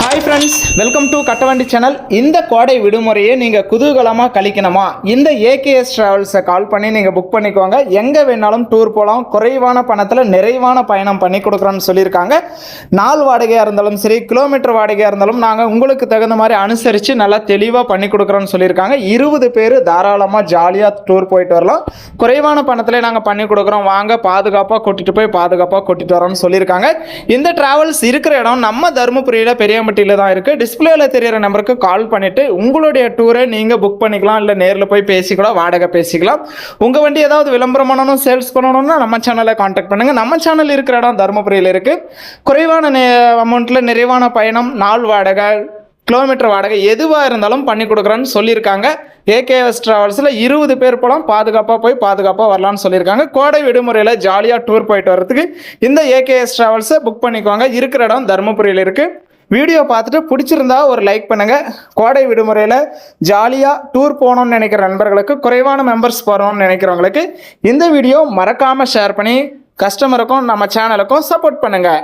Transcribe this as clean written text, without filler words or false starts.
Hi friends, welcome to Kattavandi channel. இந்த கோடை விடுமுறையை நீங்கள் குதூகலமாக கழிக்கணுமா? இந்த ஏகேஎஸ் ட்ராவல்ஸை கால் பண்ணி நீங்கள் புக் பண்ணிக்கோங்க. எங்கே வேணாலும் டூர் போகலாம். குறைவான பணத்தில் நிறைவான பயணம் பண்ணி கொடுக்குறோன்னு சொல்லியிருக்காங்க. நாள் வாடகையாக இருந்தாலும் சரி, கிலோமீட்டர் வாடகையாக இருந்தாலும் நாங்கள் உங்களுக்கு தகுந்த மாதிரி அனுசரித்து நல்லா தெளிவாக பண்ணி கொடுக்குறோன்னு சொல்லியிருக்காங்க. 20 பேர் தாராளமாக ஜாலியாக டூர் போயிட்டு வரலாம். குறைவான பணத்திலே நாங்கள் பண்ணி கொடுக்குறோம். வாங்க, பாதுகாப்பாக கூட்டிகிட்டு போய் பாதுகாப்பாக கூட்டிகிட்டு வரோம்னு சொல்லியிருக்காங்க. இந்த ட்ராவல்ஸ் இருக்கிற இடம் நம்ம தருமபுரியில் பெரியம்பட்டியில் தான் இருக்குது. டிஸ்பிளேல தெரியிற நம்பருக்கு கால் பண்ணிவிட்டு உங்களுடைய டூரை நீங்கள் புக் பண்ணிக்கலாம். இல்லை நேரில் போய் பேசிக்கலாம், வாடகை பேசிக்கலாம். உங்கள் வண்டி ஏதாவது விளம்பரம் பண்ணணும், சேல்ஸ் பண்ணணும்னா நம்ம சேனலை காண்டாக்ட் பண்ணுங்கள். நம்ம சேனல் இருக்கிற இடம் தருமபுரியில் இருக்குது. குறைவான அமௌண்ட்டில் நிறைவான பயணம், நாள் வாடகை, கிலோமீட்டர் வாடகை எதுவாக இருந்தாலும் பண்ணி கொடுக்குறேன்னு சொல்லியிருக்காங்க. ஏகேஎஸ் ட்ராவல்ஸில் 20 பேர் போகலாம். பாதுகாப்பாக போய் பாதுகாப்பாக வரலான்னு சொல்லியிருக்காங்க. கோடை விடுமுறையில் ஜாலியாக டூர் போயிட்டு வரதுக்கு இந்த ஏகேஎஸ் ட்ராவல்ஸை புக் பண்ணிக்குவாங்க. இருக்கிற இடம் தருமபுரியில் இருக்குது. வீடியோ பார்த்துட்டு பிடிச்சிருந்தா ஒரு லைக் பண்ணுங்கள். கோடை விடுமுறையில் ஜாலியாக டூர் போகணுன்னு நினைக்கிற நண்பர்களுக்கு, குறைவான மெம்பர்ஸ் போகிறோம்னு நினைக்கிறவங்களுக்கு இந்த வீடியோ மறக்காமல் ஷேர் பண்ணி கஸ்டமருக்கும் நம்ம சேனலுக்கும் சப்போர்ட் பண்ணுங்கள்.